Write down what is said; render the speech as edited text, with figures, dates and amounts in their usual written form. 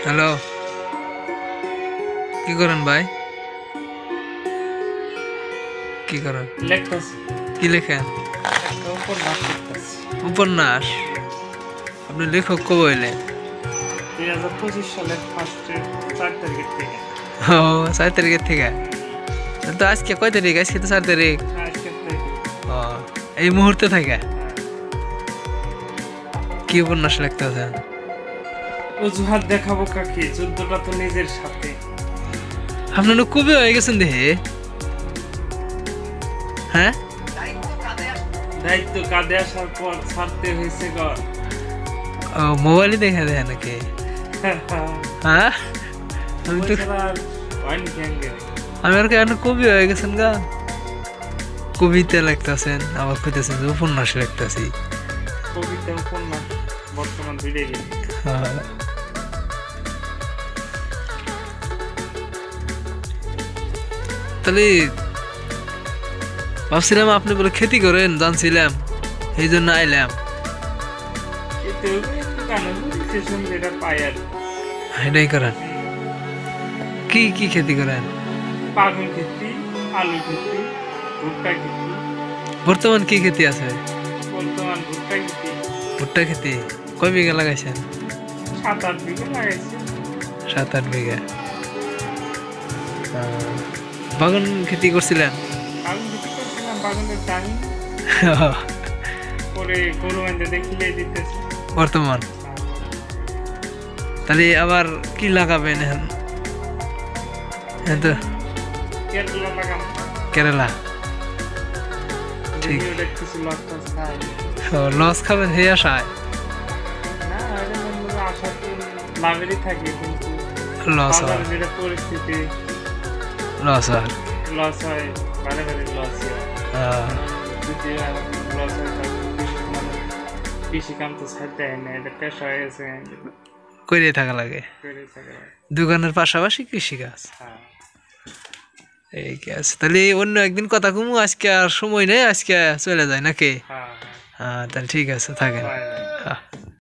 Hello, কি করেন ভাই? কি করেন? লেখতাছি কি লেখেন? একটা উপন্যাস লিখতাছি। উপন্যাস? আপনি লেখক কবে হইলেন? 2025 সালের ফার্স্টের 4 তারিখের থেকে। ও, 4 তারিখের থেকে। তো আজকে কয় তারিখ? আজকে তো 4 তারিখ। আজকের থেকে। ও, এই মুহূর্তে থেকে হ্যাঁ। কি উপন্যাস লিখতেছেন? অজুহাত দেখাবো কাকে, যুদ্ধটা তো নিজের সাথে। আপনি না কবি হয়ে গেছেন দেখে। হ্যাঁ, দায়িত্ব কাঁধে আসার পর ছাড়তে হয়েছে ঘর। ও মোবাইলে দেখা দেয় নাকি? হ্যাঁ, আমি তো এছাড়া আর হয়নি ক্যাঙ্গে। আমি আর কেন কবি হয়ে গেছেন গা? কবিতা লিখতেছেন, আবার কইতেছেন যে উপন্যাস লিখতেছি। কবিতা উপন্যাস বর্তমান ভিড়ে গেছে। তাহলে ভাবছিলাম আপনি বলে খেতি করেন, জানছিলাম, এই জন্য আইলাম। এতে একটু কারণ স্টেশন যেটা পাই আর এটাই করেন? কি কি খেতি করেন? পাগল খেতি, আলু খেতি, ভুট্টা খেতি। বর্তমান কি খেতি আছে? বর্তমান ভুট্টা খেতি ভুট্টা খেতি কয় বিঘা লাগাইছেন? 7-8 বিঘা লাগাইছে। 7-8 বিঘা। বাগান খেতি করছিলেন? বাগান খেতি করছিলাম, বাগানের টাইম পরে গরু এনে দেখিলেই দিতেছে। বর্তমান তাহলে আবার কি লাগাবেন এখন? এখন তো কেরলা লাগাম। কেরালা। ঠিক। যদিও দেখতেছি লসটা খাই। লস খাবেন হে আশায়? না, এটা মনে হলো আশা তো লাভেরই থাকে, কিন্তু লস হয়, বাজারের যেটা পরিস্থিতি, লস হয়। লস হয়, বারে বারে লস হয়। যদি লস হয় তাহলে মানে কৃষি কাম তো ছাড়তে হয় না, এটা পেশা হয়ে গেছে। করে থাকা লাগে করে থাকে। দোকানের পাশাপাশি কৃষিকাজ। হ্যাঁ। এই কি আছে, তাহলে অন্য একদিন কথা কমু, আজকে আর সময় নেই, আজকে চলে যায় নাকি? হ্যাঁ। হ্যাঁ, তাহলে ঠিক আছে, থাকেন। Bye bye.